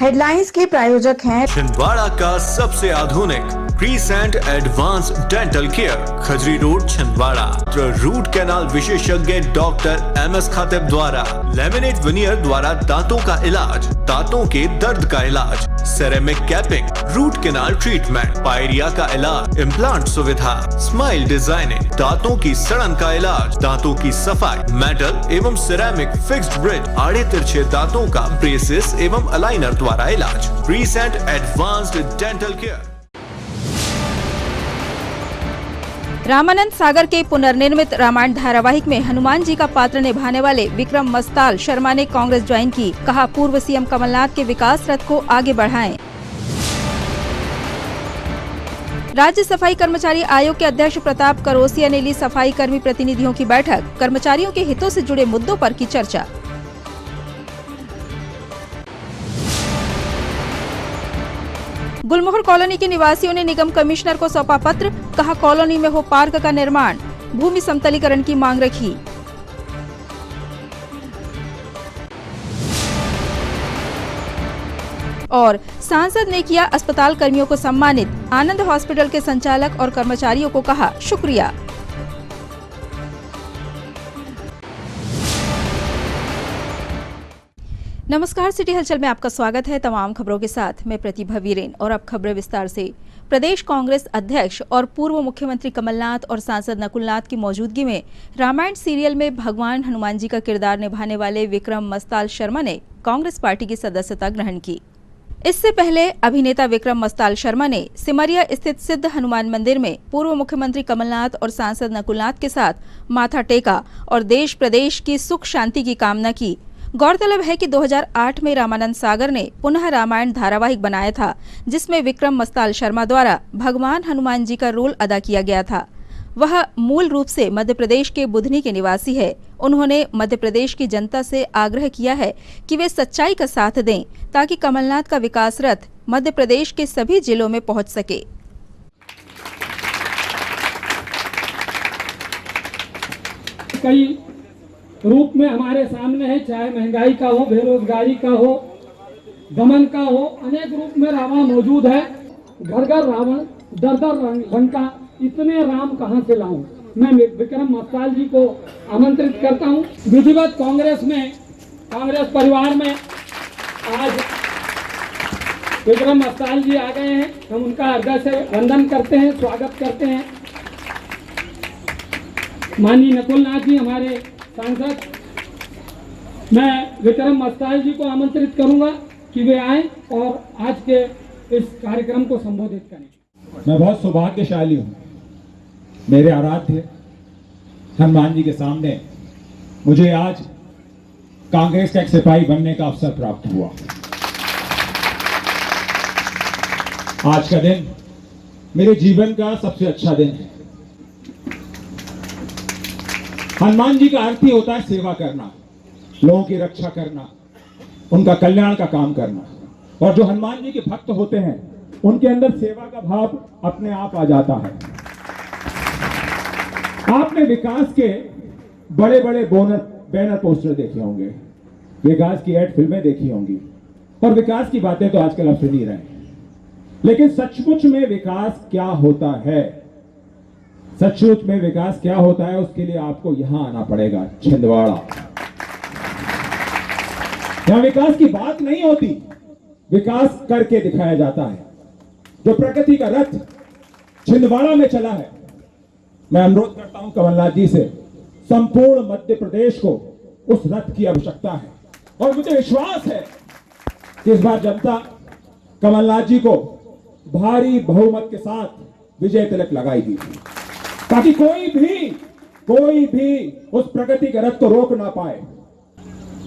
Headlines के प्रायोजक हैं छिंदवाड़ा का सबसे आधुनिक crescent advance dental care, Khajri road, Chhindwara. Root canal विशेषज्ञ डॉक्टर MS खातिब द्वारा लेमिनेट विनियर द्वारा दांतों का इलाज, दांतों के दर्द का इलाज, ceramic capping, root canal treatment, pyorrhoea का इलाज, इम्प्लांट सुविधा, स्माइल डिजाइनिंग, दांतों की सड़न का इलाज, दांतों की सफाई, मेटल एवं सिरेमिक फिक्स्ड ब्रिज, आड़े तिरछे दांतों का ब्रेसेस एवं अलाइनर द्वारा इलाज। Crescent advanced dental care. Ramanand Sagar के पुनर्निर्मित रामायण धारावाहिक में हनुमान जी का पात्र निभाने वाले विक्रम मस्ताल शर्मा ने कांग्रेस ज्वाइन की। कहा, पूर्व सीएम कमलनाथ के विकास रथ को आगे बढ़ाएं। राज्य सफाई कर्मचारी आयोग के अध्यक्ष प्रताप करोसिया ने ली सफाई कर्मी प्रतिनिधियों की बैठक। कर्मचारियों के हितों से जुड़े मुद्दों पर की चर्चा। गुलमोहर कॉलोनी के निवासियों ने निगम कमिश्नर को सौंपा पत्र। कहा, कॉलोनी में हो पार्क का निर्माण, भूमि समतलीकरण की मांग रखी। और सांसद ने किया अस्पताल कर्मियों को सम्मानित। आनंद हॉस्पिटल के संचालक और कर्मचारियों को कहा शुक्रिया। नमस्कार, सिटी हलचल में आपका स्वागत है। तमाम खबरों के साथ मैं प्रतिभा वीरेन और अब खबरें विस्तार से। प्रदेश कांग्रेस अध्यक्ष और पूर्व मुख्यमंत्री कमलनाथ और सांसद नकुलनाथ की मौजूदगी में रामायण सीरियल में भगवान हनुमान जी का किरदार निभाने वाले विक्रम मस्ताल शर्मा ने कांग्रेस पार्टी की सदस्यता ग्रहण की। इससे पहले अभिनेता विक्रम मस्ताल शर्मा ने सिमरिया स्थित सिद्ध हनुमान मंदिर में पूर्व मुख्यमंत्री कमलनाथ और सांसद नकुलनाथ के साथ माथा टेका और देश प्रदेश की सुख शांति की कामना की। गौरतलब है कि 2008 में रामानंद सागर ने पुनः रामायण धारावाहिक बनाया था, जिसमें विक्रम मस्ताल शर्मा द्वारा भगवान हनुमान जी का रोल अदा किया गया था। वह मूल रूप से मध्य प्रदेश के बुधनी के निवासी है। उन्होंने मध्य प्रदेश की जनता से आग्रह किया है कि वे सच्चाई का साथ दें ताकि कमलनाथ का विकास रथ मध्य प्रदेश के सभी जिलों में पहुंच सके। कई रूप में हमारे सामने है, चाहे महंगाई का हो, बेरोजगारी का हो, दमन का हो, अनेक रूप में रावण मौजूद है। घर घर रावण, दर दर लंका, इतने राम कहां से लाऊं। मैं विक्रम मस्ताल जी को आमंत्रित करता हूं। विधिवत कांग्रेस परिवार में आज विक्रम मस्ताल जी आ गए हैं। हम उनका हृदय से वंदन करते हैं, स्वागत करते हैं। माननीय नकुलनाथ जी हमारे सांसद, मैं विक्रम मस्ताल जी को आमंत्रित करूंगा कि वे आए और आज के इस कार्यक्रम को संबोधित करें। मैं बहुत सौभाग्यशाली हूं, मेरे आराध्य हनुमान जी के सामने मुझे आज कांग्रेस का एक सिपाही बनने का अवसर प्राप्त हुआ। आज का दिन मेरे जीवन का सबसे अच्छा दिन है। हनुमान जी का अर्थ ही होता है सेवा करना, लोगों की रक्षा करना, उनका कल्याण का काम करना। और जो हनुमान जी के भक्त होते हैं उनके अंदर सेवा का भाव अपने आप आ जाता है। आपने विकास के बड़े बड़े बैनर पोस्टर देखे होंगे, विकास की एड फिल्में देखी होंगी और विकास की बातें तो आजकल आप सुन ही रहे हैं। लेकिन सचमुच में विकास क्या होता है, सचमुच में विकास क्या होता है, उसके लिए आपको यहां आना पड़ेगा, छिंदवाड़ा। यहां विकास की बात नहीं होती, विकास करके दिखाया जाता है। जो प्रगति का रथ छिंदवाड़ा में चला है, मैं अनुरोध करता हूं कमलनाथ जी से, संपूर्ण मध्य प्रदेश को उस रथ की आवश्यकता है। और मुझे विश्वास है कि इस बार जनता कमलनाथ जी को भारी बहुमत के साथ विजय तिलक लगाएगी, ताकि कोई भी उस प्रगति के रथ को रोक ना पाए।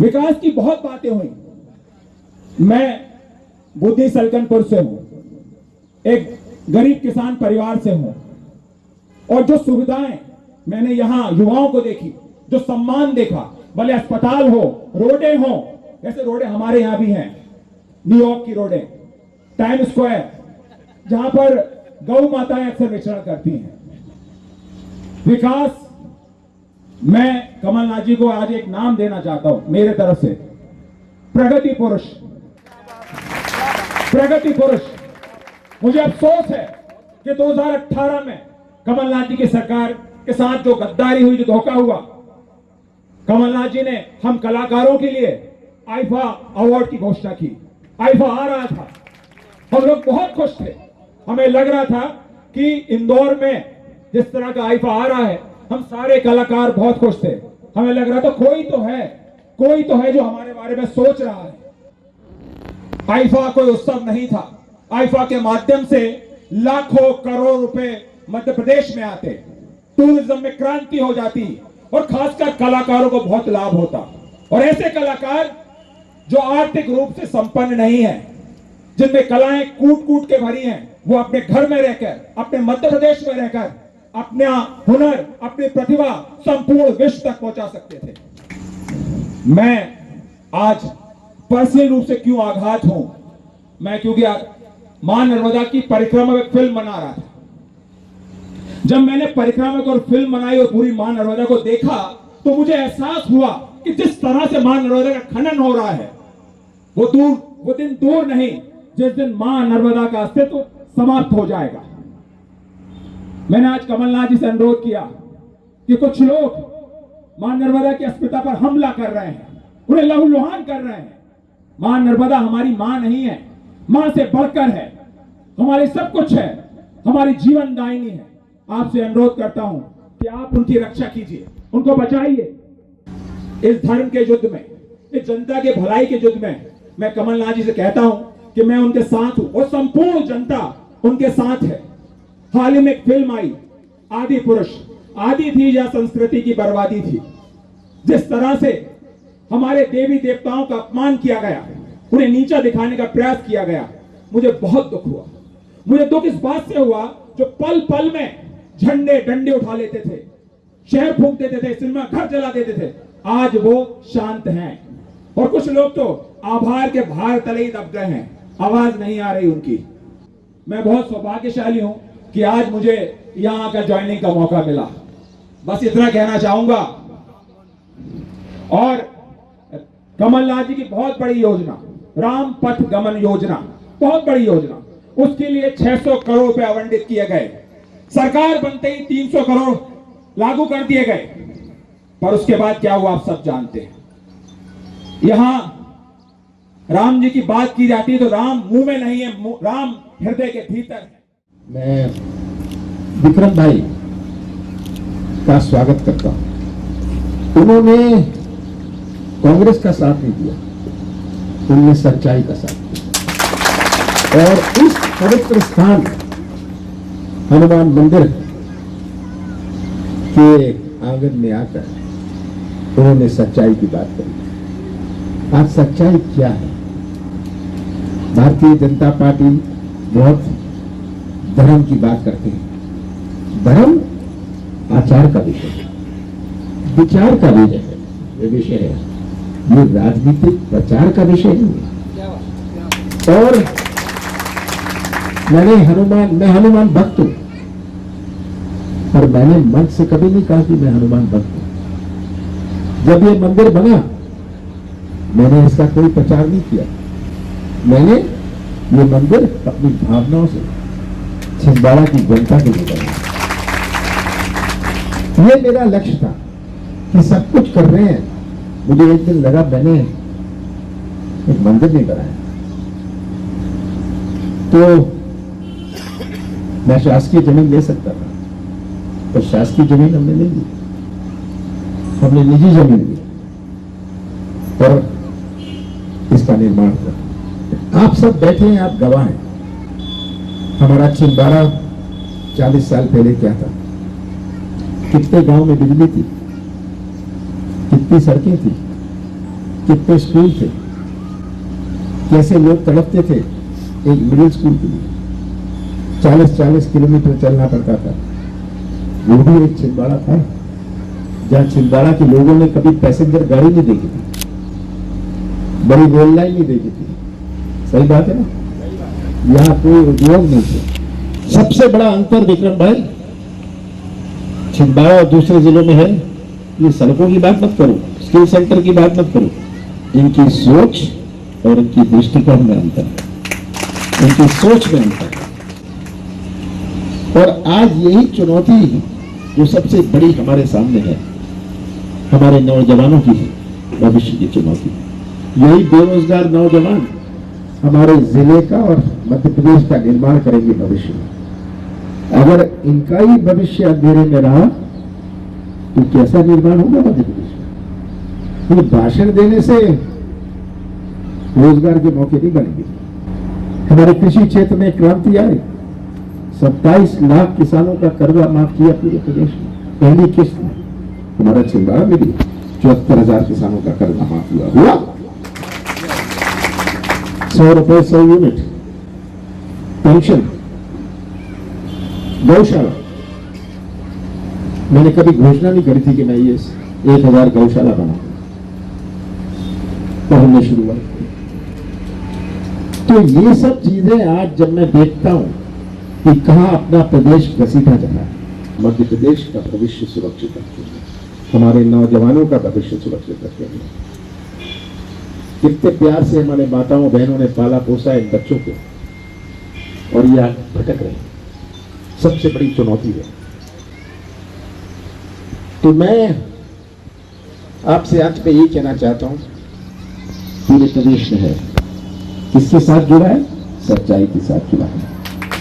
विकास की बहुत बातें हुई। मैं बुद्धि सलकनपुर से हूं, एक गरीब किसान परिवार से हूं, और जो सुविधाएं मैंने यहां युवाओं को देखी, जो सम्मान देखा, भले अस्पताल हो, रोडें हो, ऐसे रोडें हमारे यहां भी हैं, न्यूयॉर्क की रोडें, टाइम स्क्वायर, जहां पर गौ माताएं अक्सर विचरण करती हैं। विकास, मैं कमलनाथ जी को आज एक नाम देना चाहता हूं मेरे तरफ से, प्रगति पुरुष। प्रगति पुरुष। मुझे अफसोस है कि 2018 में कमलनाथ जी की सरकार के साथ जो गद्दारी हुई, जो धोखा हुआ, कमलनाथ जी ने हम कलाकारों के लिए आईफा अवार्ड की घोषणा की। आईफा आ रहा था, हम लोग बहुत खुश थे। हमें लग रहा था कि इंदौर में जिस तरह का आईफा आ रहा है, हम सारे कलाकार बहुत खुश थे। हमें लग रहा था कोई तो है जो हमारे बारे में सोच रहा है। आईफा कोई उत्सव नहीं था। आईफा के माध्यम से लाखों करोड़ रुपए मध्य प्रदेश में आते, टूरिज्म में क्रांति हो जाती और खासकर कलाकारों को बहुत लाभ होता। और ऐसे कलाकार जो आर्थिक रूप से संपन्न नहीं है, जिनमें कलाएं कूट कूट के भरी हैं, वो अपने घर में रहकर, अपने मध्य प्रदेश में रहकर अपना हुनर, अपनी प्रतिभा संपूर्ण विश्व तक पहुंचा सकते थे। मैं आज पर्सनल रूप से क्यों आघात हूं, मैं क्योंकि मां नर्मदा की परिक्रमा में फिल्म बना रहा था। जब मैंने परिक्रमा को फिल्म बनाई और पूरी मां नर्मदा को देखा, तो मुझे एहसास हुआ कि जिस तरह से मां नर्मदा का खनन हो रहा है, वो दिन दूर नहीं जिस दिन मां नर्मदा का अस्तित्व समाप्त हो जाएगा। मैंने आज कमलनाथ जी से अनुरोध किया कि कुछ लोग मां नर्मदा की अस्मिता पर हमला कर रहे हैं, उन्हें लहूलुहान कर रहे हैं। मां नर्मदा हमारी मां नहीं है, मां से बढ़कर है, हमारी सब कुछ है, हमारी जीवन दायिनी है। आपसे अनुरोध करता हूं कि आप उनकी रक्षा कीजिए, उनको बचाइए। इस धर्म के युद्ध में, इस जनता के भलाई के युद्ध में मैं कमलनाथ जी से कहता हूं कि मैं उनके साथ हूं और संपूर्ण जनता उनके साथ है। हाल ही में एक फिल्म आई, आदि पुरुष। आदि थी या संस्कृति की बर्बादी थी। जिस तरह से हमारे देवी देवताओं का अपमान किया गया, उन्हें नीचा दिखाने का प्रयास किया गया, मुझे बहुत दुख हुआ। मुझे दुख इस बात से हुआ जो पल पल में झंडे डंडे उठा लेते थे, शहर फूंक देते थे, सिनेमा घर जला देते थे, आज वो शांत हैं। और कुछ लोग तो आभार के भार तले ही दब गए हैं, आवाज नहीं आ रही उनकी। मैं बहुत सौभाग्यशाली हूं कि आज मुझे यहां का ज्वाइनिंग का मौका मिला। बस इतना कहना चाहूंगा। और कमलनाथ जी की बहुत बड़ी योजना, राम पथ गमन योजना, बहुत बड़ी योजना, उसके लिए 600 करोड़ रुपए आवंटित किए गए। सरकार बनते ही 300 करोड़ लागू कर दिए गए। पर उसके बाद क्या हुआ आप सब जानते हैं। यहां राम जी की बात की जाती है तो राम मुंह में नहीं है, राम हृदय के भीतर है। मैं विक्रम भाई का स्वागत करता हूं। उन्होंने कांग्रेस का साथ नहीं दिया, उन्होंने सच्चाई का साथ दिया। और इस पवित्र स्थान हनुमान मंदिर के आंगन में आकर उन्होंने सच्चाई की बात करी। आज सच्चाई क्या है? भारतीय जनता पार्टी बहुत धर्म की बात करते हैं। धर्म आचार का विषय है, विचार का विषय है, ये राजनीतिक प्रचार का विषय नहीं है। और मैं हनुमान भक्त हूं, पर मैंने मन से कभी नहीं कहा कि मैं हनुमान भक्त हूं। जब ये मंदिर बना, मैंने इसका कोई प्रचार नहीं किया। मैंने ये मंदिर अपनी भावनाओं से छिंदवाड़ा की जनता के लिए बनाया। ये मेरा लक्ष्य था कि सब कुछ कर रहे हैं। मुझे एक दिन लगा मैंने एक मंदिर नहीं बनाया, तो मैं शासकीय जमीन ले सकता था, तो शासकीय जमीन हमने नहीं ली, हमने निजी जमीन ली और इसका निर्माण किया। आप सब बैठे हैं, आप गवाह हैं। हमारा छिंदवाड़ा 40 साल पहले क्या था, कितने गांव में बिजली थी, कितनी सड़कें थी, कितने स्कूल थे, कैसे लोग तड़पते थे एक मिडिल स्कूल के लिए। 40-40 किलोमीटर चलना पड़ता था। वो भी एक छिंदवाड़ा था जहां छिंदवाड़ा के लोगों ने कभी पैसेंजर गाड़ी नहीं देखी थी, बड़ी रेल लाइन नहीं देखी थी। सही बात है ना? यहाँ कोई उद्योग नहीं थे। सबसे बड़ा अंतर विक्रम भाई छिंदवाड़ा और दूसरे जिलों में है, ये सड़कों की बात मत करो, स्किल सेंटर की बात मत करो, इनकी सोच और इनकी दृष्टिकोण में अंतर है। उनकी सोच में अंतर है। और आज यही चुनौती जो सबसे बड़ी हमारे सामने है, हमारे नौजवानों की भविष्य की चुनौती, यही बेरोजगार नौजवान हमारे जिले का और मध्य प्रदेश का निर्माण करेंगे भविष्य में। अगर इनका ही भविष्य अंधेरे में रहा तो कैसा निर्माण होगा मध्य प्रदेश में? तो भाषण देने से रोजगार के मौके नहीं बनेंगे। हमारे कृषि क्षेत्र में क्रांति आई, 27 लाख किसानों का कर्जा माफ किया पूरे प्रदेश में। पहली किस्त में हमारा छिंदवाड़ा में भी 74,000 किसानों का कर्जा माफ हुआ। 100 रुपए 100 यूनिट पेंशन, गौशाला। मैंने कभी घोषणा नहीं करी थी कि मैं ये 1000 गौशाला बनाऊंगा, तो हमने शुरुआत की। तो ये सब चीजें आज जब मैं देखता हूं कि कहां अपना प्रदेश घसीटा जा रहा है, मध्य प्रदेश का भविष्य सुरक्षित रखेंगे, हमारे नौजवानों का भविष्य सुरक्षित रखेंगे। कितने प्यार से हमारे माताओं बहनों ने पाला पोसा इन बच्चों को, और ये आज भटक रहे हैं। सबसे बड़ी चुनौती है। तो मैं आपसे आज पे यही कहना चाहता हूं, पूरे प्रदेश में है, किसके साथ जुड़ा है? सच्चाई के साथ जुड़ा है।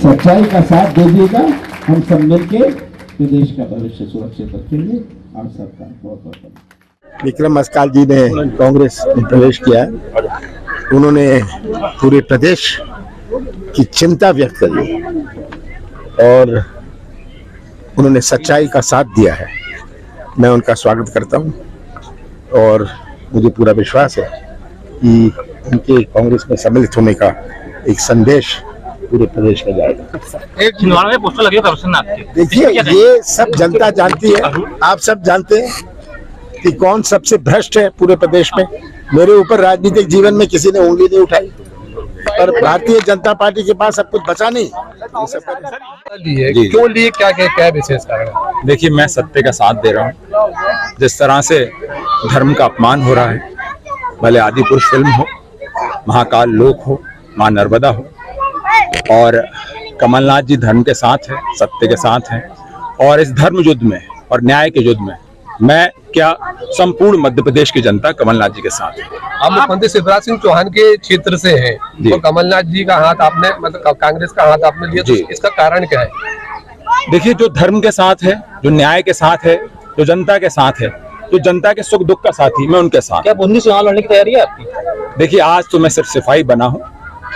सच्चाई का साथ दे दिएगा, हम सब मिलकर प्रदेश का भविष्य सुरक्षित रखेंगे। आप सबका बहुत बहुत धन्यवाद। विक्रम अस्काल जी ने कांग्रेस में प्रवेश किया है। उन्होंने पूरे प्रदेश की चिंता व्यक्त करी और उन्होंने सच्चाई का साथ दिया है। मैं उनका स्वागत करता हूं और मुझे पूरा विश्वास है कि उनके कांग्रेस में सम्मिलित होने का एक संदेश पूरे प्रदेश में जाएगा। एक छिंदवाड़ा में पोस्टर लगे कमिश्नर आपके, देखिए, ये सब जनता जानती है, आप सब जानते हैं कि कौन सबसे भ्रष्ट है पूरे प्रदेश में। मेरे ऊपर राजनीतिक जीवन में किसी ने उंगली नहीं उठाई, पर भारतीय जनता पार्टी के पास सब कुछ बचा नहीं। ये सब लिए क्यों लिए, क्या विशेष कारण है? देखिए, मैं सत्य का साथ दे रहा हूँ। जिस तरह से धर्म का अपमान हो रहा है, भले आदि पुरुष फिल्म हो, महाकाल लोक हो, मां नर्मदा हो, और कमलनाथ जी धर्म के साथ है, सत्य के साथ है, और इस धर्म युद्ध में और न्याय के युद्ध में मैं क्या संपूर्ण मध्य प्रदेश की जनता कमलनाथ जी के साथ है। आप मुख्यमंत्री शिवराज सिंह चौहान के क्षेत्र से हैं, तो कमलनाथ जी का हाथ आपने, मतलब कांग्रेस का हाथ आपने लिया, तो इसका कारण क्या है? देखिए, जो धर्म के साथ है, जो न्याय के साथ है, जो जनता के साथ है, जो जनता के सुख दुख का साथी, मैं उनके साथ। क्या बुंदी चुनाव लड़ने की तैयारी है आपकी? देखिए, आज तो मैं सिर्फ सिपाही बना हूँ।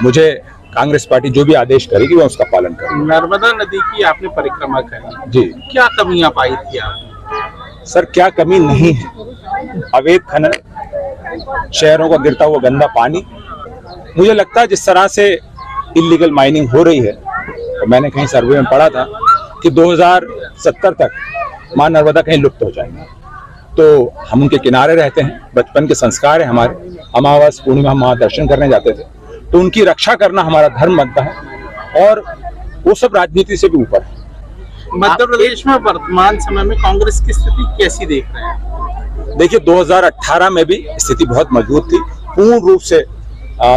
मुझे कांग्रेस पार्टी जो भी आदेश करेगी मैं उसका पालन करूंगा। नर्मदा नदी की आपने परिक्रमा करी जी, क्या कमियां पाई थी आपने? सर, क्या कमी नहीं है? अवैध खनन, शहरों का गिरता हुआ गंदा पानी। मुझे लगता है जिस तरह से इलीगल माइनिंग हो रही है, तो मैंने कहीं सर्वे में पढ़ा था कि 2070 तक मां नर्मदा कहीं लुप्त हो जाएगी। तो हम उनके किनारे रहते हैं, बचपन के संस्कार है हमारे। अमावस पूर्णिमा हम वहां दर्शन करने जाते थे, तो उनकी रक्षा करना हमारा धर्म बनता है, और वो सब राजनीति से भी ऊपर है। मध्य प्रदेश में वर्तमान समय में कांग्रेस की स्थिति कैसी देख रहे हैं? देखिए, 2018 में भी स्थिति बहुत मजबूत थी, पूर्ण रूप से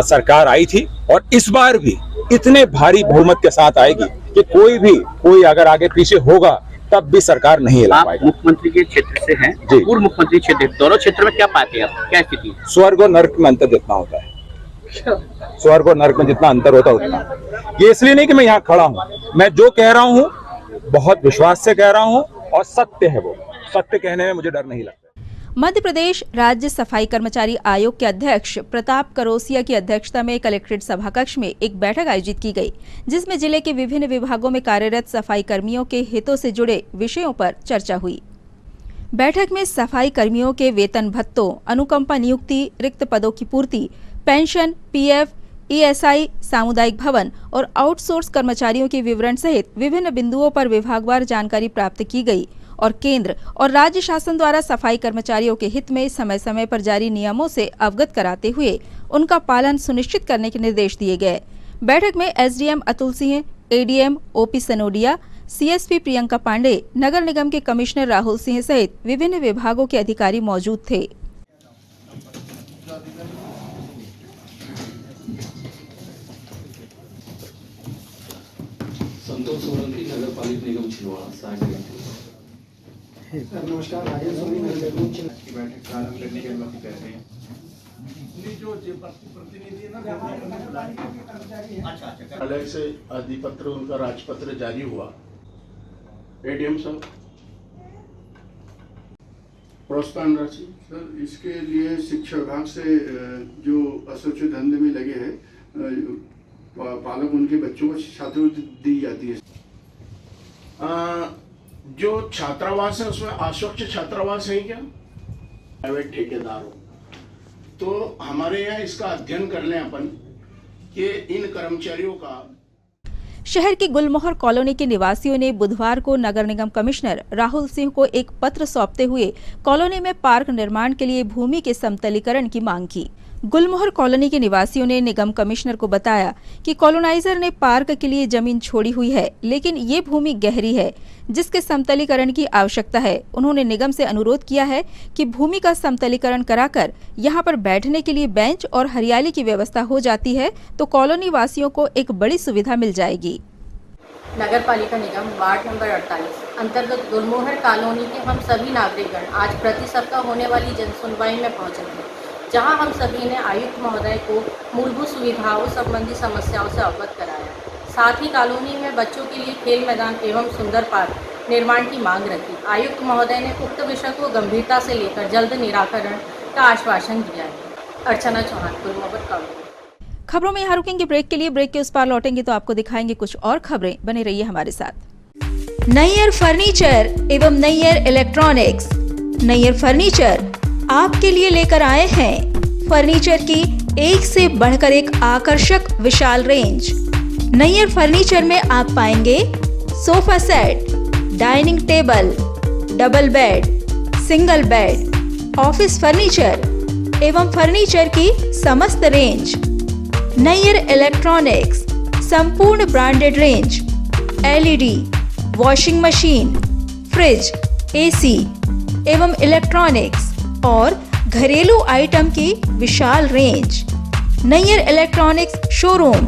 सरकार आई थी, और इस बार भी इतने भारी बहुमत के साथ आएगी कि कोई अगर आगे पीछे होगा तब भी सरकार नहीं हिला पाएगी। मुख्यमंत्री के क्षेत्र से हैं, पूर्व मुख्यमंत्री क्षेत्र, दोनों क्षेत्र में क्या पाते हैं आप, क्या स्थिति? स्वर्ग और नर्क में अंतर जितना होता है, स्वर्ग और नर्क में जितना अंतर होता है उतना। ये इसलिए नहीं कि मैं यहाँ खड़ा हूँ, मैं जो कह रहा हूँ बहुत विश्वास से कह रहा हूँ, और सत्य है, वो सत्य कहने में मुझे डर नहीं लगता। मध्य प्रदेश राज्य सफाई कर्मचारी आयोग के अध्यक्ष प्रताप करोसिया की अध्यक्षता में कलेक्ट्रेट सभाकक्ष में एक बैठक आयोजित की गई, जिसमें जिले के विभिन्न विभागों में कार्यरत सफाई कर्मियों के हितों से जुड़े विषयों पर चर्चा हुई। बैठक में सफाई कर्मियों के वेतन भत्तों, अनुकंपा नियुक्ति, रिक्त पदों की पूर्ति, पेंशन, पीएफ, ईएसआई, सामुदायिक भवन और आउटसोर्स कर्मचारियों के विवरण सहित विभिन्न बिंदुओं पर विभागवार जानकारी प्राप्त की गई, और केंद्र और राज्य शासन द्वारा सफाई कर्मचारियों के हित में समय समय पर जारी नियमों से अवगत कराते हुए उनका पालन सुनिश्चित करने के निर्देश दिए गए। बैठक में SDM Atul Singh, ADM OP Sanodia, CSP Priyanka Pandey, नगर निगम के कमिश्नर राहुल सिंह सहित विभिन्न विभागों के अधिकारी मौजूद थे। संतोष सोलंकी नगर पालिका निगम छिंदवाड़ा सहायक। नमस्कार, राजेश सोनी नगर निगम छिंदवाड़ा की बैठक प्रारंभ करने की अनुमति कहते हैं। अलग से अधिपत्र उनका राजपत्र जारी हुआ। एडीएम साहब प्रोत्साहन राशि सर, इसके लिए शिक्षा विभाग से जो असोचित धंधे में लगे हैं पालक उनके बच्चों को छात्रवृत्ति दी जाती है। जो छात्रावास है उसमें अस्वच्छ छात्रावास है क्या? प्राइवेट ठेकेदार हो तो हमारे यहाँ इसका अध्ययन कर लें अपन कि इन कर्मचारियों का। शहर की गुलमोहर कॉलोनी के निवासियों ने बुधवार को नगर निगम कमिश्नर राहुल सिंह को एक पत्र सौंपते हुए कॉलोनी में पार्क निर्माण के लिए भूमि के समतलीकरण की मांग की। गुलमोहर कॉलोनी के निवासियों ने निगम कमिश्नर को बताया कि कॉलोनाइजर ने पार्क के लिए जमीन छोड़ी हुई है, लेकिन ये भूमि गहरी है जिसके समतलीकरण की आवश्यकता है। उन्होंने निगम से अनुरोध किया है कि भूमि का समतलीकरण कराकर यहाँ पर बैठने के लिए बेंच और हरियाली की व्यवस्था हो जाती है तो कॉलोनी वासियों को एक बड़ी सुविधा मिल जाएगी। नगर पालिका निगम वार्ड नंबर 48 अंतर्गत गुलमोहर कॉलोनी के हम सभी नागरिकगण आज प्रति सप्ताह होने वाली जनसुनवाई में पहुंचे थे, जहां हम सभी ने आयुक्त महोदय को मूलभूत सुविधाओं संबंधी समस्याओं से अवगत कराया। साथ ही कॉलोनी में बच्चों के लिए खेल मैदान एवं सुंदर पार्क निर्माण की मांग रखी। आयुक्त महोदय ने उक्त विषय को गंभीरता से लेकर जल्द निराकरण का आश्वासन दिया है। अर्चना चौहान, गुलमोहर कॉलोनी। खबरों में यहाँ रुकेंगे ब्रेक के लिए। ब्रेक के उस पार लौटेंगे तो आपको दिखाएंगे कुछ और खबरें। बने रहिए हमारे साथ। नैयर फर्नीचर एवं नैयर इलेक्ट्रॉनिक्स। नैयर फर्नीचर आपके लिए लेकर आए हैं फर्नीचर की एक से बढ़कर एक आकर्षक विशाल रेंज। नैयर फर्नीचर में आप पाएंगे sofa set, dining table, double bed, single bed, office furniture एवं फर्नीचर की समस्त रेंज। नैयर इलेक्ट्रॉनिक्स संपूर्ण branded range, LED, washing machine, fridge, AC एवं इलेक्ट्रॉनिक्स और घरेलू आइटम की विशाल range. Nayyar electronics showroom.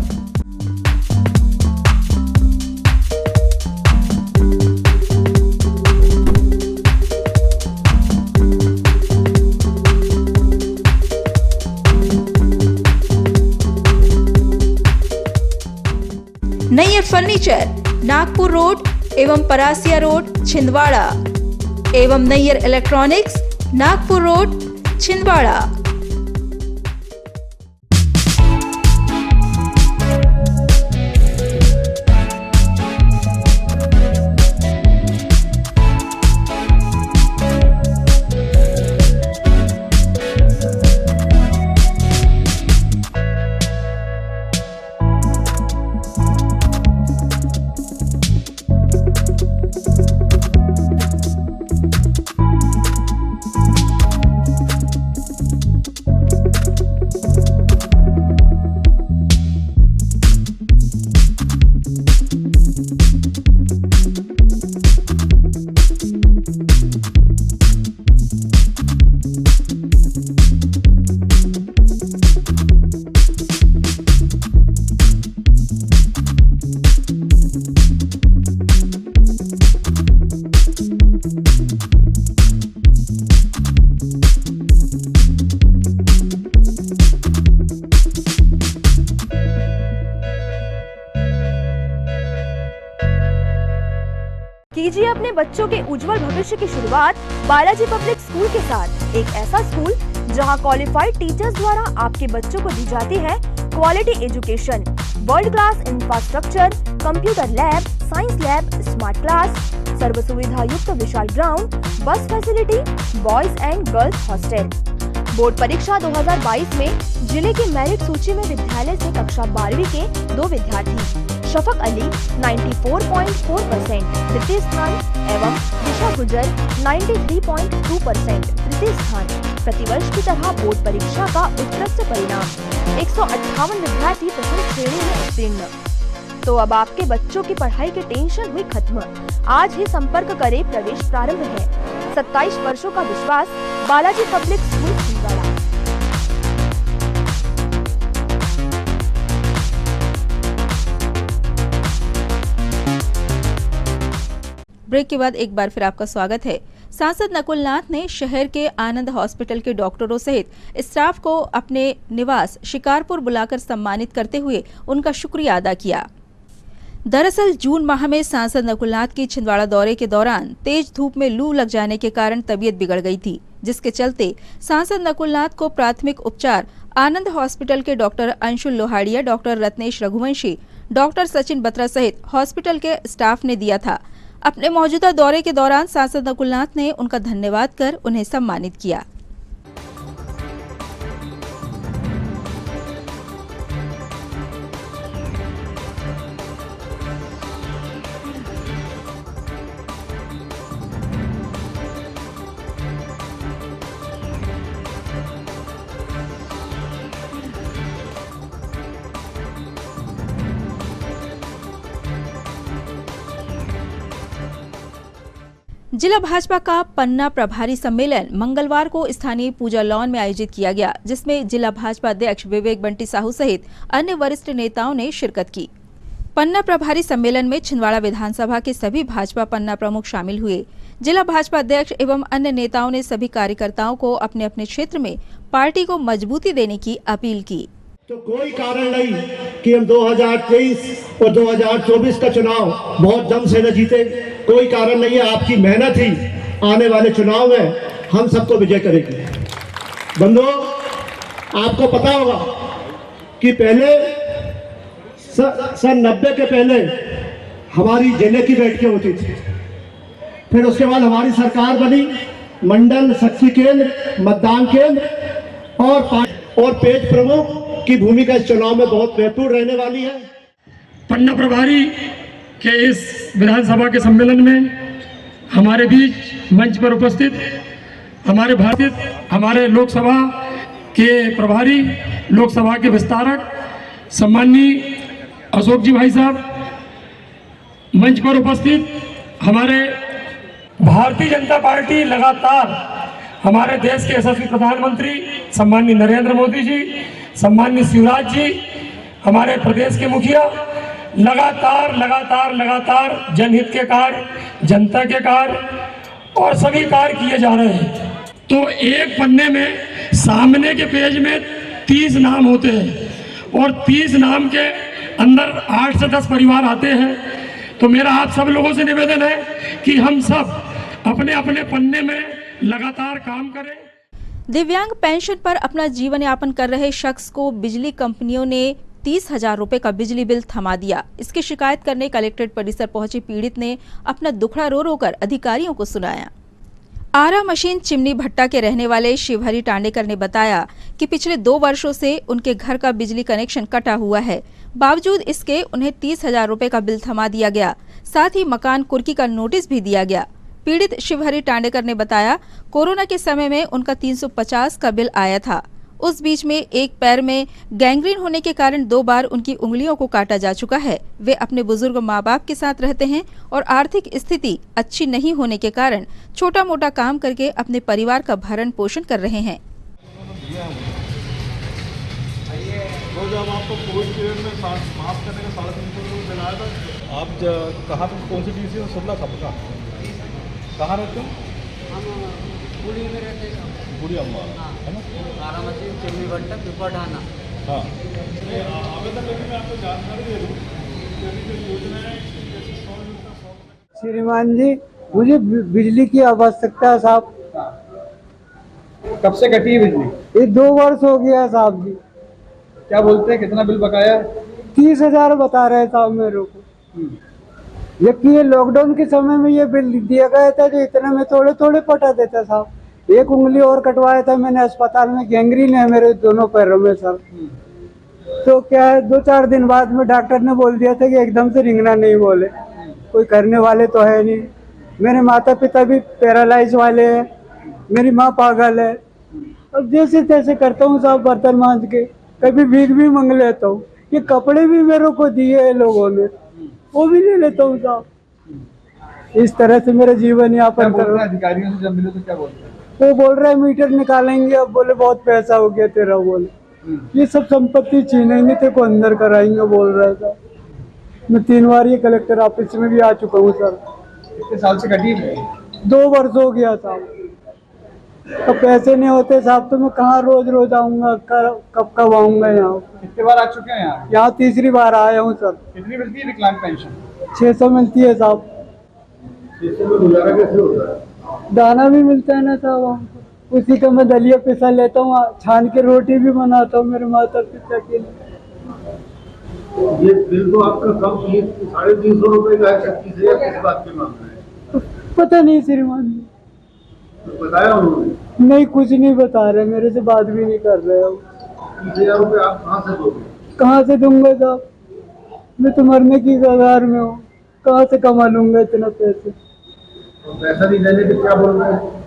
Nayyar furniture Nagpur road एवं परासिया रोड छिंदवाड़ा एवं नैयर इलेक्ट्रॉनिक्स नागपुर रोड छिंदवाड़ा। कीजिए अपने बच्चों के उज्जवल भविष्य की शुरुआत बालाजी पब्लिक स्कूल के साथ। एक ऐसा स्कूल जहां क्वालिफाइड टीचर्स द्वारा आपके बच्चों को दी जाती है quality education, world class infrastructure, computer lab, science lab, smart class, सर्व सुविधा युक्त विशाल ground, bus facility, boys and girls hostel. Board परीक्षा 2022 में जिले की मेरिट सूची में विद्यालय से कक्षा 12वीं के 2 विद्यार्थी शफक अली 94.4% तृतीय स्थान एवं दिशा गुजर 93.2% तृतीय स्थान। प्रतिवर्ष की तरह बोर्ड परीक्षा का उत्कृष्ट परिणाम 158 विद्यार्थी प्रथम श्रेणी में उत्तीर्ण। तो अब आपके बच्चों की पढ़ाई की टेंशन हुई खत्म। आज ही संपर्क करें, प्रवेश प्रारंभ है। 27 वर्षों का विश्वास, Balaji public school Chhindwara. Break के बाद एक बार फिर आपका स्वागत है। सांसद नकुल नाथ ने शहर के आनंद हॉस्पिटल के डॉक्टरों सहित स्टाफ को अपने निवास शिकारपुर बुलाकर सम्मानित करते हुए उनका शुक्रिया अदा किया। दरअसल जून माह में सांसद नकुल नाथ की छिंदवाड़ा दौरे के दौरान तेज धूप में लू लग जाने के कारण तबीयत बिगड़ गई थी, जिसके चलते सांसद नकुल नाथ को प्राथमिक उपचार आनंद हॉस्पिटल के doctor Anshul Lohadia, doctor Ratnesh Raghuvanshi, doctor Sachin Batra सहित हॉस्पिटल के स्टाफ ने दिया था। अपने मौजूदा दौरे के दौरान सांसद नकुल नाथ ने उनका धन्यवाद कर उन्हें सम्मानित किया। जिला भाजपा का पन्ना प्रभारी सम्मेलन मंगलवार को स्थानीय पूजा लॉन में आयोजित किया गया, जिसमें जिला भाजपा अध्यक्ष विवेक बंटी साहू सहित अन्य वरिष्ठ नेताओं ने शिरकत की। पन्ना प्रभारी सम्मेलन में छिंदवाड़ा विधानसभा के सभी भाजपा पन्ना प्रमुख शामिल हुए। जिला भाजपा अध्यक्ष एवं अन्य नेताओं ने सभी कार्यकर्ताओं को अपने अपने क्षेत्र में पार्टी को मजबूती देने की अपील की। तो कोई कारण नहीं कि हम 2023 और 2024 का चुनाव बहुत दम से न जीते, कोई कारण नहीं है। आपकी मेहनत ही आने वाले चुनाव में हम सबको विजय करेगी। बंधुओं, आपको पता होगा कि पहले सन 90 के पहले हमारी जिले की बैठकें होती थी, फिर उसके बाद हमारी सरकार बनी, मंडल, शक्ति केंद्र, मतदान केंद्र और पेज प्रमुख की भूमिका इस चुनाव में बहुत महत्वपूर्ण रहने वाली है। पन्ना प्रभारी के इस विधानसभा के सम्मेलन में हमारे बीच मंच पर उपस्थित हमारे लोकसभा के प्रभारी, लोकसभा के विस्तारक सम्माननीय अशोक जी भाई साहब, मंच पर उपस्थित हमारे भारतीय जनता पार्टी लगातार हमारे देश के यशस्वी प्रधानमंत्री सम्माननीय नरेंद्र मोदी जी, सम्माननीय शिवराज जी, हमारे प्रदेश के मुखिया लगातार जनहित के कार्य, जनता के कार्य और सभी कार्य किए जा रहे हैं। तो एक पन्ने में सामने के पेज में 30 नाम होते हैं और 30 नाम के अंदर 8 से 10 परिवार आते हैं। तो मेरा आप सब लोगों से निवेदन है कि हम सब अपने अपने पन्ने में लगातार काम करें। दिव्यांग पेंशन पर अपना जीवन यापन कर रहे शख्स को बिजली कंपनियों ने 30,000 रुपए का बिजली बिल थमा दिया। इसकी शिकायत करने कलेक्ट्रेट परिसर पहुंचे पीड़ित ने अपना दुखड़ा रो रो कर अधिकारियों को सुनाया। आरा मशीन चिमनी भट्टा के रहने वाले शिवहरी टांडेकर ने बताया कि पिछले 2 वर्षों से उनके घर का बिजली कनेक्शन कटा हुआ है। बावजूद इसके उन्हें 30,000 रुपए का बिल थमा दिया गया, साथ ही मकान कुर्की का नोटिस भी दिया गया। पीड़ित शिवहरी टांडेकर ने बताया, कोरोना के समय में उनका 350 का बिल आया था। उस बीच में एक पैर में गैंग्रीन होने के कारण 2 बार उनकी उंगलियों को काटा जा चुका है। वे अपने बुजुर्ग माँ बाप के साथ रहते हैं और आर्थिक स्थिति अच्छी नहीं होने के कारण छोटा मोटा काम करके अपने परिवार का भरण पोषण कर रहे हैं। आप कहाँ पे, कौन सी डीसी सुनला सबका कहाँ रहते हो? हम पुरी में रहते हैं। बुढ़ी अम्मा है ना? बारामती चिमनी भट्टा पिपा ढाना। हाँ, आवेदन लेके मैं आपको जानकारी दे दूँ। जो योजना है श्रीमान जी, मुझे बिजली की आवश्यकता है साहब। कब से कटी है बिजली? ये 2 वर्ष हो गया साहब जी। क्या बोलते हैं, कितना बिल बकाया है? 30,000 बता रहे साहब मेरे को। जबकि ये लॉकडाउन के समय में ये बिल दिया गया था, जो इतने में थोड़े थोड़े पटा देता साहब। एक उंगली और कटवाया था मैंने अस्पताल में, गैंग्रीन है मेरे दोनों पैरों में सर। तो क्या है, 2-4 दिन बाद में डॉक्टर ने बोल दिया था कि एकदम से रिंगना नहीं बोले, कोई करने वाले तो है नहीं। मेरे माता पिता भी पैरालाइज वाले हैं, मेरी माँ पागल है। अब जैसे तैसे करता हूँ साहब, बर्तन मांज के, कभी भीख भी मांग लेता हूँ। ये कपड़े भी मेरे को दिए हैं लोगों ने, वो भी ले लेता हूँ साहब। इस तरह से मेरा जीवन यापन कर रहा है। अधिकारियों से जब मिले तो क्या बोलते हैं? वो बोल रहा है मीटर निकालेंगे, अब बोले बहुत पैसा हो गया तेरा, बोले ये सब संपत्ति छीनेंगे, तेरे को अंदर कराएंगे बोल रहा था। मैं 3 बार ये कलेक्टर ऑफिस में भी आ चुका हूँ सर। कितने साल से कटी है? 2 वर्ष हो गया साहब। तो पैसे नहीं होते साहब तो मैं कहाँ रोज रोज आऊँगा, कब आऊँगा यहाँ। कितने बार आ चुके हैं यहाँ? यहाँ तीसरी बार आया हूँ सर। कितनी मिलती है विकलांग पेंशन? 600 मिलती है साहब। 600 में गुजारा कैसे होता है? दाना भी मिलता है ना साहब हमको, उसी का मैं दलिया पिसा लेता हूँ, छान के रोटी भी बनाता हूँ मेरे माता पिता के लिए। ये बिल तो आपका कम 350 रुपए का है, 36 या किस बात के मांग रहे हैं? पता नहीं श्रीमान जी, तो बताया उन्होंने? नहीं कुछ नहीं बता रहे, मेरे से बात भी नहीं कर रहे हो। 30,000 रुपए आप कहाँ से दोगे? कहाँ से दूंगा साहब, मैं तो मरने की कगार में हूँ, कहाँ से कमा लूंगा इतना पैसे। तो पैसा नहीं देने के क्या बोल रहे हैं?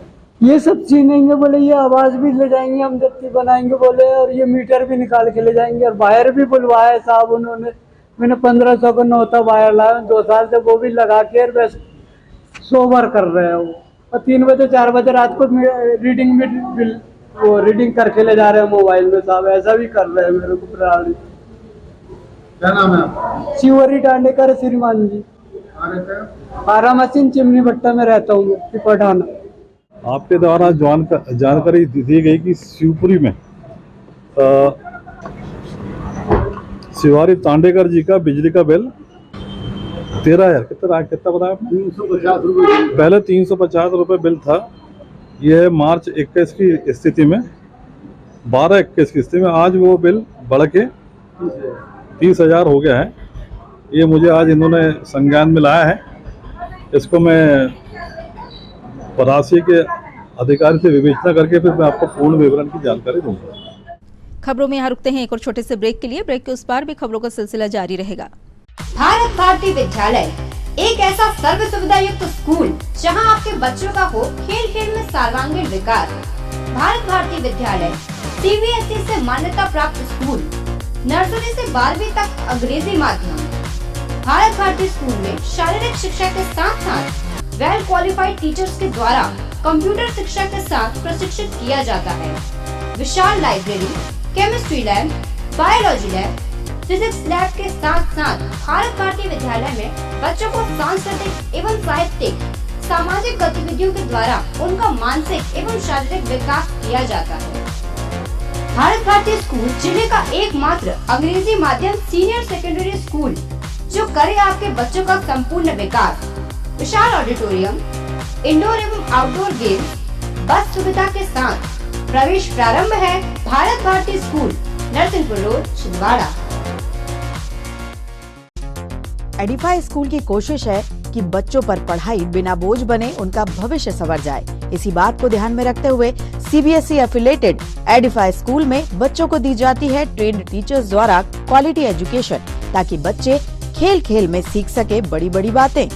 ये सब छीनेंगे बोले, ये आवाज भी ले जाएंगे, हम जब्ती बनाएंगे बोले, और ये मीटर भी निकाल के ले जाएंगे, और वायर भी बुलवाया साहब उन्होंने। मैंने 1500 का नौता वायर लाया 2 साल से, वो भी लगा के बस 100 बार कर रहे हैं वो। और 3 बजे 4 बजे रात को रीडिंग भी वो रीडिंग करके ले जा रहे हैं मोबाइल में साहब, ऐसा भी कर रहे हैं मेरे को प्रणाली। क्या नाम है आपका? शिवरी टांडेकर श्रीमान जी। आरा मशीन चिमनी भट्टा में रहता हूँ मैं, पठाना। आपके द्वारा जानकारी दी गई कि शिवपुरी में शिवारी तांडेकर जी का बिजली का बिल 13,000 कितना बताया आपने? 350 रुपये। पहले 350 रुपये बिल था, यह मार्च 21 की स्थिति में, 12-21 की स्थिति में आज वो बिल बढ़ के 30,000 हो गया है। ये मुझे आज इन्होंने संज्ञान में लाया है, इसको मैं परासी के अधिकारी से विवेचना करके फिर मैं आपको पूर्ण विवरण की जानकारी दूंगा। खबरों में यहाँ रुकते हैं एक और छोटे से ब्रेक के लिए। ब्रेक के उस पार भी खबरों का सिलसिला जारी रहेगा। भारत भारती विद्यालय एक ऐसा सर्व सुविधा युक्त स्कूल जहां आपके बच्चों का हो खेल खेल में सर्वांगीण विकास। भारत भारती विद्यालय CBSE से मान्यता प्राप्त स्कूल, नर्सरी से 12वीं तक अंग्रेजी माध्यम। भारत भारती स्कूल में शारीरिक शिक्षा के साथ साथ वेल क्वालिफाइड टीचर्स के द्वारा कंप्यूटर शिक्षा के साथ प्रशिक्षित किया जाता है। विशाल library, chemistry lab, biology lab, physics lab के साथ साथ भारत भारती विद्यालय में बच्चों को सांस्कृतिक एवं साहित्यिक सामाजिक गतिविधियों के द्वारा उनका मानसिक एवं शारीरिक विकास किया जाता है। भारत भारती स्कूल जिले का एकमात्र अंग्रेजी माध्यम सीनियर सेकेंडरी स्कूल जो करे आपके बच्चों का संपूर्ण विकास। विशाल ऑडिटोरियम, इंडोर एवं आउटडोर गेम, बस सुविधा के साथ प्रवेश प्रारंभ है। Bharat Bharati school, Narsinghpur road, Chhindwara. Edify school की कोशिश है कि बच्चों पर पढ़ाई बिना बोझ बने, उनका भविष्य संवर जाए। इसी बात को ध्यान में रखते हुए CBSE एफिलेटेड एडिफाई स्कूल में बच्चों को दी जाती है ट्रेन्ड टीचर्स द्वारा क्वालिटी एजुकेशन, ताकि बच्चे खेल खेल में सीख सके बड़ी बड़ी बातें।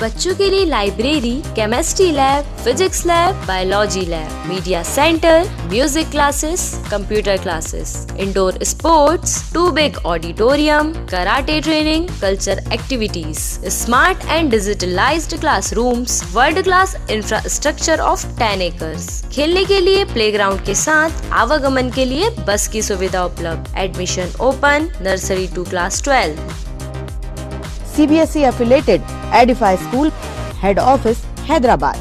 बच्चों के लिए library, chemistry lab, physics lab, biology lab, media centre, music classes, computer classes, indoor sports, 2 big auditorium, karate training, culture activities, smart and digitalised classrooms, world class infrastructure of 10 acres. खेलने के लिए प्लेग्राउंड के साथ आवागमन के लिए बस की सुविधा उपलब्ध। Admission open, nursery to class 12। CBSE affiliated Edify school, head office Hyderabad.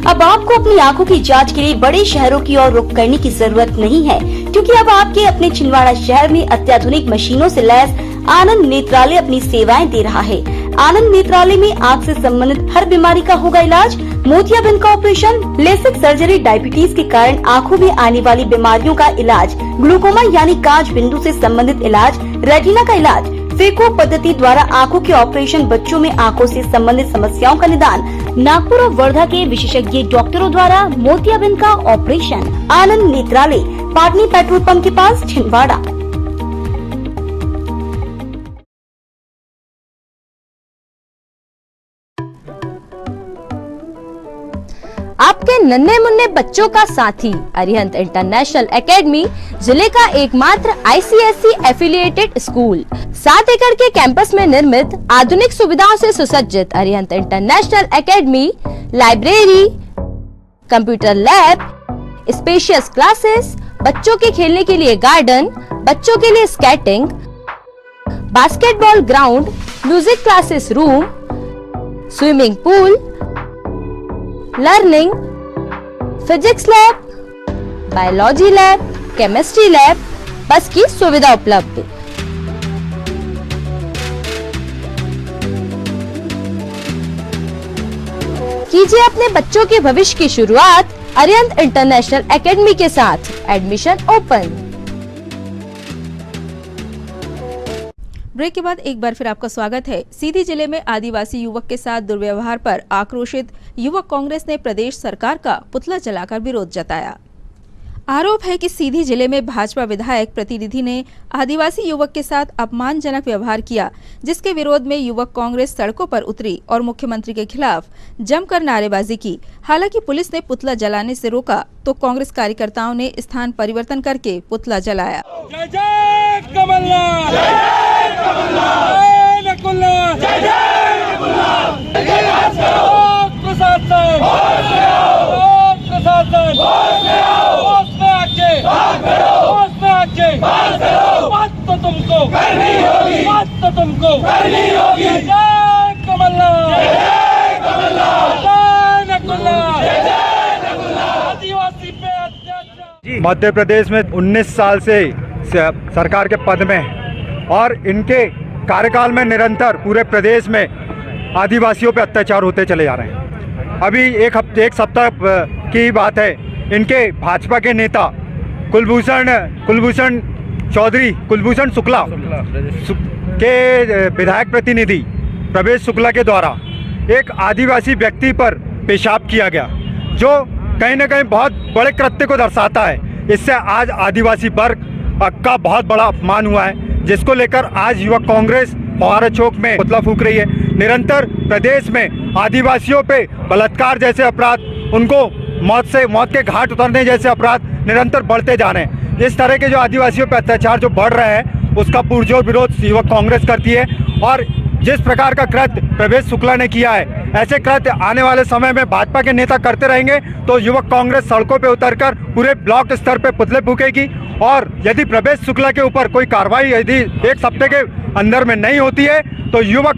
अब आपको अपनी आंखों की जांच के लिए बड़े शहरों की ओर रुख करने की जरूरत नहीं है, क्योंकि अब आपके अपने छिंदवाड़ा शहर में अत्याधुनिक मशीनों से लैस आनंद नेत्रालय अपनी सेवाएं दे रहा है। आनंद नेत्रालय में आँख से संबंधित हर बीमारी का होगा इलाज। मोतियाबिंद का ऑपरेशन, लेसिक सर्जरी, डायबिटीज के कारण आँखों में आने वाली बीमारियों का इलाज, ग्लूकोमा यानी कांच बिंदु से संबंधित इलाज, रेटिना का इलाज, फेको पद्धति द्वारा आंखों के ऑपरेशन, बच्चों में आंखों से संबंधित समस्याओं का निदान, नागपुर और वर्धा के विशेषज्ञ डॉक्टरों द्वारा मोतियाबिंद का ऑपरेशन। आनंद नेत्रालय, पाटनी पेट्रोल पंप के पास, छिंदवाड़ा। आपके नन्हे मुन्ने बच्चों का साथी अरिहंत इंटरनेशनल एकेडमी, जिले का एकमात्र ICSE एफिलिएटेड स्कूल। 7 एकड़ के कैंपस में निर्मित आधुनिक सुविधाओं से सुसज्जित Arihant international academy, library, computer lab, spacious classes, बच्चों के खेलने के लिए गार्डन, बच्चों के लिए skating, basketball ground, music classes room, swimming pool, learning, physics lab, biology lab, chemistry lab, बस की सुविधा उपलब्ध। कीजिए अपने बच्चों के भविष्य की शुरुआत अरिहंत इंटरनेशनल एकेडमी के साथ। Admission open. ब्रेक के बाद एक बार फिर आपका स्वागत है। सीधी जिले में आदिवासी युवक के साथ दुर्व्यवहार पर आक्रोशित युवक कांग्रेस ने प्रदेश सरकार का पुतला जलाकर विरोध जताया। आरोप है कि सीधी जिले में भाजपा विधायक प्रतिनिधि ने आदिवासी युवक के साथ अपमानजनक व्यवहार किया, जिसके विरोध में युवक कांग्रेस सड़कों पर उतरी और मुख्यमंत्री के खिलाफ जमकर नारेबाजी की। हालांकि पुलिस ने पुतला जलाने से रोका तो कांग्रेस कार्यकर्ताओं ने स्थान परिवर्तन करके पुतला जलाया। जय जय कमलनाथ, जय कमलनाथ, जय नकुलनाथ, जय जय नकुलनाथ, जय जय प्रशासन, प्रशासन, बात तो तुमको करनी होगी, बात तो तुमको करनी होगी। जय कमलनाथ, जय कमलनाथ, जय नकुलनाथ, जय नकुलनाथ। आदिवासी पे अत्याचार। मध्य प्रदेश में 19 साल से सरकार के पद में हैं और इनके कार्यकाल में निरंतर पूरे प्रदेश में आदिवासियों पे अत्याचार होते चले जा रहे हैं। अभी एक सप्ताह की बात है, इनके भाजपा के नेता कुलभूषण शुक्ला के विधायक प्रतिनिधि प्रवेश शुक्ला के द्वारा एक आदिवासी व्यक्ति पर पेशाब किया गया, जो कहीं न कहीं बहुत बड़े कृत्य को दर्शाता है। इससे आज आदिवासी वर्ग का बहुत बड़ा अपमान हुआ है, जिसको लेकर आज युवक कांग्रेस फव्वारा चौक में पुतला फूंक रही है। निरंतर प्रदेश में आदिवासियों पे बलात्कार जैसे अपराध, उनको मौत के घाट उतरने जैसे अपराध निरंतर बढ़ते जा रहे हैं। इस तरह के जो आदिवासियों पर अत्याचार जो बढ़ रहे हैं, उसका पुरजोर विरोध युवक कांग्रेस करती है। और जिस प्रकार का कृत्य प्रवेश शुक्ला ने किया है, ऐसे कृत्य आने वाले समय में भाजपा के नेता करते रहेंगे तो युवक कांग्रेस सड़कों पे उतरकर पूरे ब्लॉक स्तर पे पुतले फूकेगी। और यदि प्रवेश शुक्ला के ऊपर कोई कार्रवाई यदि एक हफ्ते के अंदर में नहीं होती है तो युवक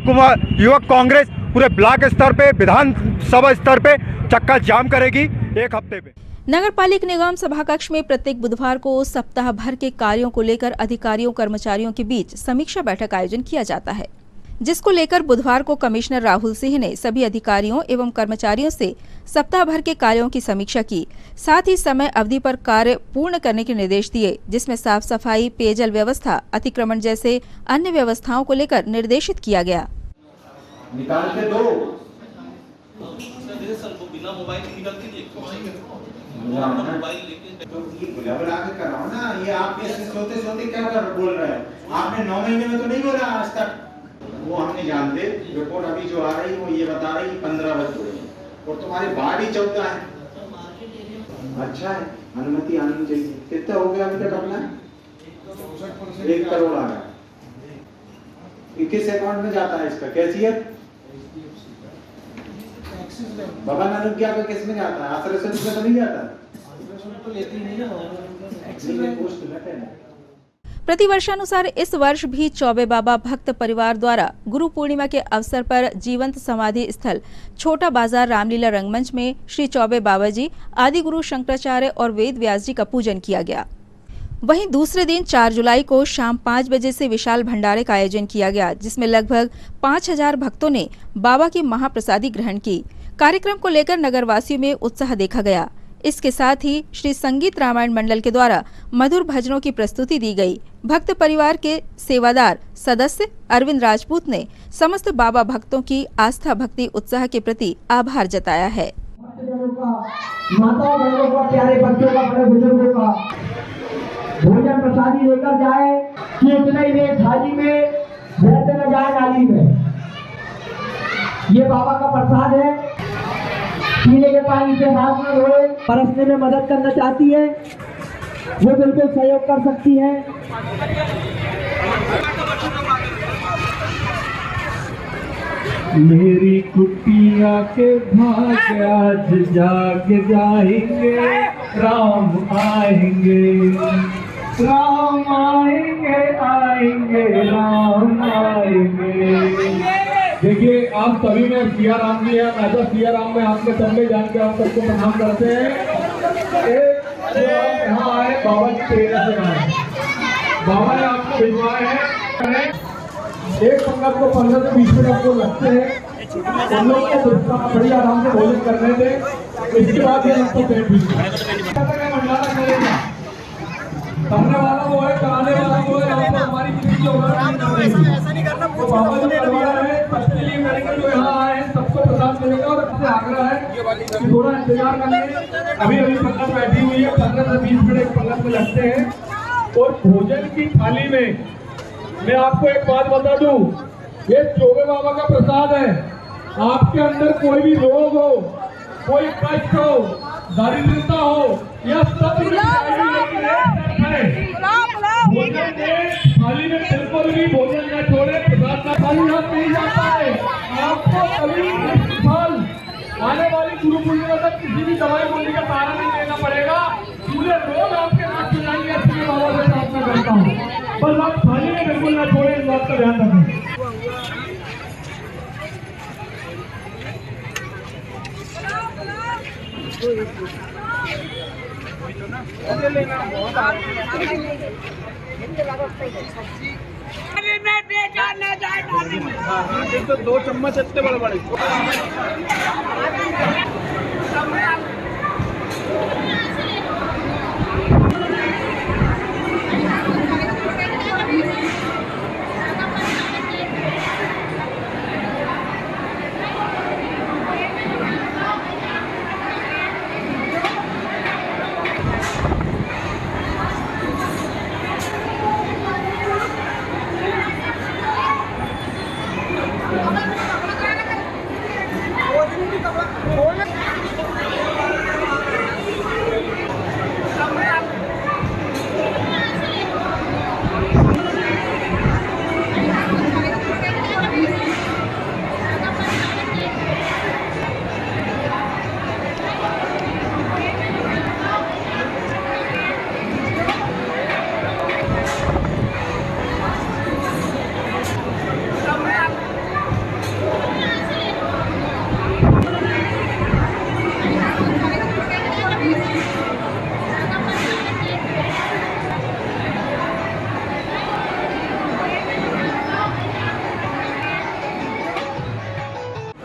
कांग्रेस पूरे ब्लॉक स्तर पे, विधानसभा स्तर पे चक्का जाम करेगी एक हफ्ते पे। नगर पालिक निगम सभाकक्ष में प्रत्येक बुधवार को सप्ताह भर के कार्यों को लेकर अधिकारियों कर्मचारियों के बीच समीक्षा बैठक आयोजन किया जाता है, जिसको लेकर बुधवार को कमिश्नर राहुल सिंह ने सभी अधिकारियों एवं कर्मचारियों से सप्ताह भर के कार्यों की समीक्षा की। साथ ही समय अवधि पर कार्य पूर्ण करने के निर्देश दिए, जिसमें साफ सफाई, पेयजल व्यवस्था, अतिक्रमण जैसे अन्य व्यवस्थाओं को लेकर निर्देशित किया गया। निकाल के दो। बिना मोबाइल निकलती नहीं, तो ये बुला के कराओ ना। ये आप ऐसे सोते क्या बोल रहे हैं? आपने 9 महीने में तो नहीं बोला आज तक। वो हम नहीं जानते। रिपोर्ट अभी जो आ रही है वो ये बता रही 15 बज गई और तुम्हारी बाढ़ ही 14 है। अच्छा है, अनुमति आनी चाहिए। कितना हो गया अभी तक अपना? 1 करोड़ आ गया। किस अकाउंट में जाता है इसका? कैशियर बाबा नानुकिया का किस में जाता है? आश्रय से तो नहीं जाता। प्रतिवर्षानुसार इस वर्ष भी चौबे बाबा भक्त परिवार द्वारा गुरु पूर्णिमा के अवसर पर जीवंत समाधि स्थल छोटा बाजार रामलीला रंगमंच में श्री चौबे बाबा जी, आदि गुरु शंकराचार्य और वेद व्यास जी का पूजन किया गया। वहीं दूसरे दिन 4 जुलाई को शाम 5 बजे से विशाल भंडारे का आयोजन किया गया, जिसमें लगभग 5000 भक्तों ने बाबा की महाप्रसादी ग्रहण की। कार्यक्रम को लेकर नगरवासियों में उत्साह देखा गया। इसके साथ ही श्री संगीत रामायण मंडल के द्वारा मधुर भजनों की प्रस्तुति दी गई। भक्त परिवार के सेवादार सदस्य अरविंद राजपूत ने समस्त बाबा भक्तों की आस्था, भक्ति, उत्साह के प्रति आभार जताया है। माता बहनों का, प्यारे बच्चों का, बड़े बुजुर्गों का भोजन प्रसादी लेकर जाए कि उतना ही रेट थाली में वैसे न जाए नाली में। ये बाबा का प्रसाद है। पीने के पानी से हाथ न धोए। परसने में मदद करना चाहती है वो बिल्कुल सहयोग कर सकती है। मेरी कुटिया के भाग आज जाग जाएंगे, राम आएंगे, राम आएंगे, आएंगे राम आएंगे। देखिए आप सभी में सिया राम जी है, राजा सिया राम में आपके सबके जान के आप सबको प्रणाम करते हैं। एक जो आप यहाँ आए बाबा की प्रेरणा से आए, बाबा ने आपको भिजवाए हैं। एक पंगत को 15 से 20 मिनट आपको लगते हैं, उन लोग को बड़ी आराम से भोजन करने दें। इसके बाद ये आपको पेट भंडारा करेगा, करने वाला वो है, कराने वाला वो है। आपको हमारी किसी की ऐसा नहीं करना। तो बाबा जी ने करवाया है, सबके लिए करेंगे। जो यहाँ आए हैं सबको प्रसाद मिलेगा और सबसे आग्रह है कि थोड़ा इंतजार करें। अभी पंगत बैठी हुई है, 15 से 20 मिनट एक पंगत में लगते हैं। और भोजन की थाली में मैं आपको एक बात बता दूं, ये चौबे बाबा का प्रसाद है। आपके अंदर कोई भी रोग हो, कोई कष्ट हो, दरिद्रता हो, यह सब थाली में बिल्कुल भी भोजन न छोड़े, प्रसाद का थाली हाथ नहीं जाता है। आपको कभी फल आने वाली गुरु पूर्णिमा तक किसी भी दवाई गोली का सहारा नहीं लेना पड़ेगा। पूरे रोग आपके नाश हो जाएंगे। ऐसे बाबा से प्रार्थना करता हूँ, बस आप थाली में बिल्कुल न छोड़े, इस बात का ध्यान रखें। तो 2 चम्मच इतने बड़े बड़े।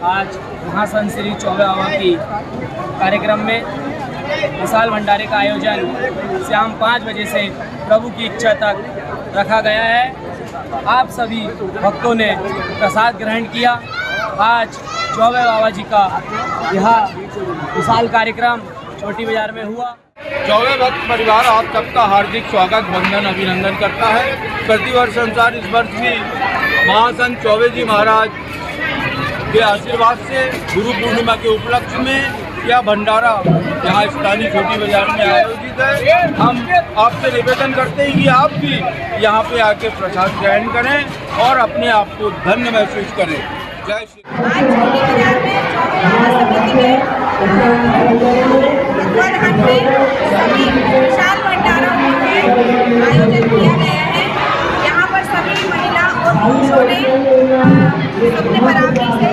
आज महासंत श्री चौबे बाबा की कार्यक्रम में विशाल भंडारे का आयोजन शाम 5 बजे से प्रभु की इच्छा तक रखा गया है। आप सभी भक्तों ने प्रसाद ग्रहण किया। आज चौबे बाबा जी का यह विशाल कार्यक्रम छोटी बाजार में हुआ। चौबे भक्त परिवार आप सबका हार्दिक स्वागत, वंदन, अभिनंदन करता है। प्रतिवर्ष अनुसार इस वर्ष भी महासंत चौबे जी महाराज के आशीर्वाद से गुरु पूर्णिमा के उपलक्ष्य में यह भंडारा यहाँ स्थानीय छोटी बाजार में आयोजित है। हम आपसे निवेदन करते हैं कि आप भी यहाँ पे आके प्रसाद ग्रहण करें और अपने आप को धन्य महसूस करें। जय श्री विशाल भंडारा आयोजन किया गया है। यहाँ पर सभी महिला और पुरुषों ने अपने बराबरी से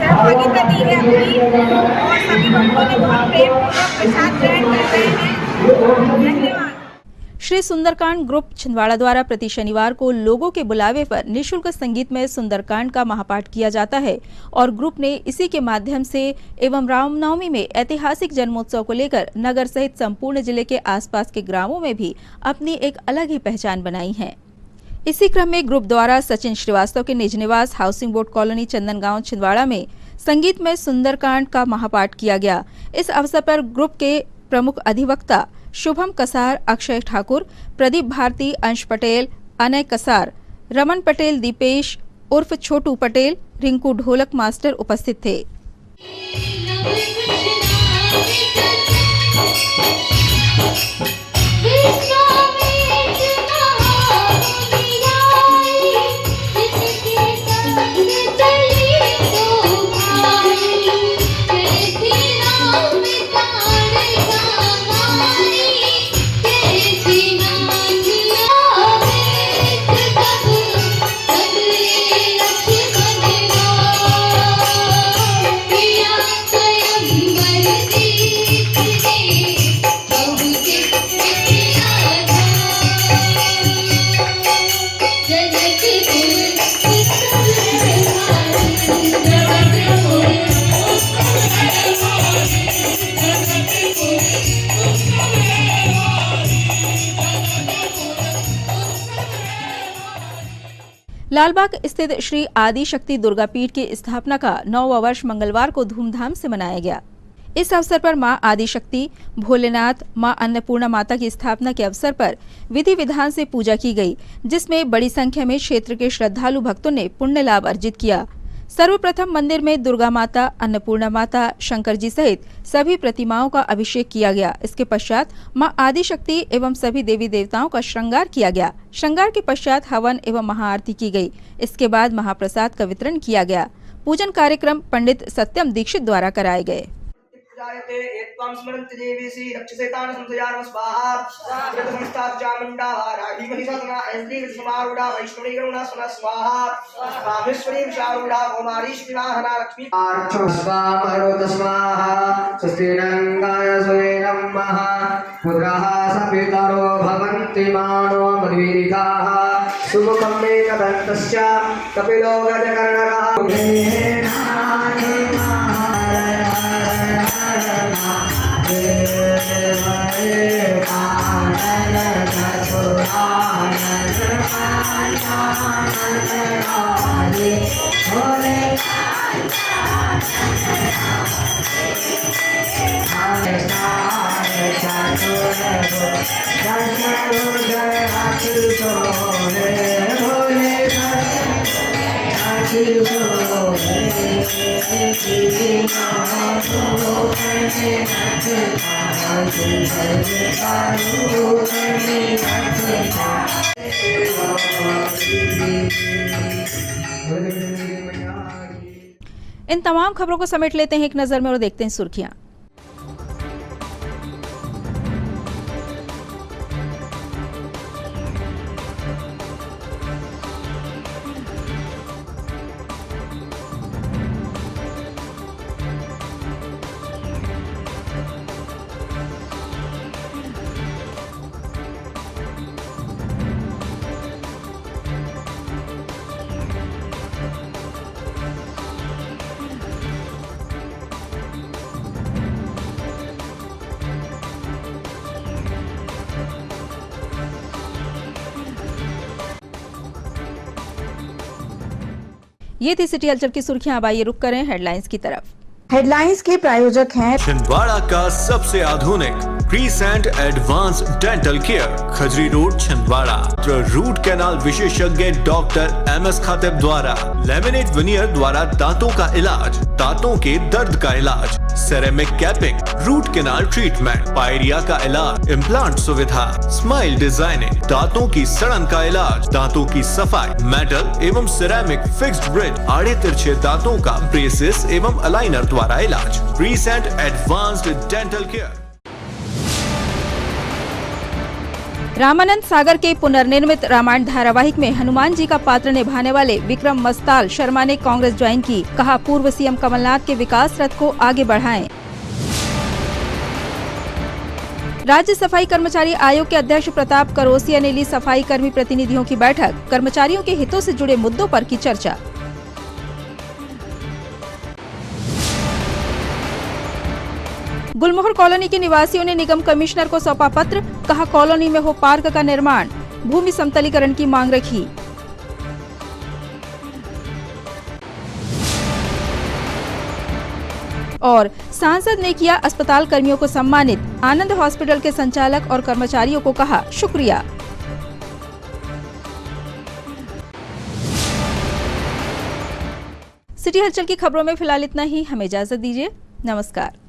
सहभागिता दी है अपनी, और सभी भक्तों ने बहुत प्रेमपूर्वक प्रसाद ग्रहण कर रहे हैं। धन्यवाद। श्री सुंदरकांड ग्रुप छिंदवाड़ा द्वारा प्रति शनिवार को लोगों के बुलावे पर निःशुल्क संगीतमय सुंदरकांड का महापाठ किया जाता है और ग्रुप ने इसी के माध्यम से एवं रामनवमी में ऐतिहासिक जन्मोत्सव को लेकर नगर सहित संपूर्ण जिले के आसपास के ग्रामों में भी अपनी एक अलग ही पहचान बनाई है। इसी क्रम में ग्रुप द्वारा सचिन श्रीवास्तव के निज निवास housing board colony Chandangaon Chhindwara में संगीतमय सुंदरकांड का महापाठ किया गया। इस अवसर पर ग्रुप के प्रमुख अधिवक्ता शुभम कसार, अक्षय ठाकुर, प्रदीप भारती, अंश पटेल, अनय कसार, रमन पटेल, दीपेश उर्फ छोटू पटेल, रिंकू ढोलक मास्टर उपस्थित थे। लालबाग स्थित श्री आदि शक्ति दुर्गा पीठ की स्थापना का 9वां वर्ष मंगलवार को धूमधाम से मनाया गया। इस अवसर पर मां आदि शक्ति, भोलेनाथ, मां अन्नपूर्णा माता की स्थापना के अवसर पर विधि विधान से पूजा की गई, जिसमें बड़ी संख्या में क्षेत्र के श्रद्धालु भक्तों ने पुण्य लाभ अर्जित किया। सर्वप्रथम मंदिर में दुर्गा माता, अन्नपूर्णा माता, शंकर जी सहित सभी प्रतिमाओं का अभिषेक किया गया। इसके पश्चात मां आदि शक्ति एवं सभी देवी देवताओं का श्रृंगार किया गया। श्रृंगार के पश्चात हवन एवं महाआरती की गई। इसके बाद महाप्रसाद का वितरण किया गया। पूजन कार्यक्रम पंडित सत्यम दीक्षित द्वारा कराए गए। जायते एत्वां स्मरन्ति देवीसी रक्षसेतान संसयान स्वाहा संस्तात चामुंडा राही महिषासना ऐन्द्री समारूढ़ा वैष्णवी करुणा सुना स्वाहा कामेश्वरी विशारूढ़ा कुमारी श्रीवाहना लक्ष्मी आर्चो स्वामरोत स्वाहा सुस्तिरंगाय स्वयं नमः पुत्रः सपितरो भवन्ति मानो मधुवीरिकाः सुमुखं मे कदन्तस्य कपिलो गजकर्णकः इन तमाम खबरों को समेट लेते हैं एक नजर में और देखते हैं सुर्खियां। ये थी सिटी हलचल की सुर्खियां। अब आइए रुक करें हेडलाइंस की तरफ। हेडलाइंस के प्रायोजक हैं छिंदवाड़ा का सबसे आधुनिक crescent advance dental care, Khajri road, Chhindwara. Root canal विशेषज्ञ डॉक्टर MS खातिब द्वारा लेमिनेट विनियर द्वारा दांतों का इलाज, दांतों के दर्द का इलाज, ceramic capping, root canal treatment, pyorrhoea का इलाज, इम्प्लांट सुविधा, स्माइल डिजाइनिंग, दांतों की सड़न का इलाज, दांतों की सफाई, मेटल एवं सिरेमिक फिक्स्ड ब्रिज, आड़े तिरछे दांतों का ब्रेसेस एवं अलाइनर द्वारा इलाज। Crescent advanced dental care. Ramanand Sagar के पुनर्निर्मित रामायण धारावाहिक में हनुमान जी का पात्र निभाने वाले विक्रम मस्ताल शर्मा ने कांग्रेस ज्वाइन की। कहा, पूर्व सीएम कमलनाथ के विकास रथ को आगे बढ़ाएं। राज्य सफाई कर्मचारी आयोग के अध्यक्ष प्रताप करोसिया ने ली सफाई कर्मी प्रतिनिधियों की बैठक। कर्मचारियों के हितों से जुड़े मुद्दों पर की चर्चा। गुलमोहर कॉलोनी के निवासियों ने निगम कमिश्नर को सौंपा पत्र। कहा, कॉलोनी में हो पार्क का निर्माण, भूमि समतलीकरण की मांग रखी। और सांसद ने किया अस्पताल कर्मियों को सम्मानित। आनंद हॉस्पिटल के संचालक और कर्मचारियों को कहा शुक्रिया। सिटी हलचल की खबरों में फिलहाल इतना ही। हमें इजाजत दीजिए। नमस्कार।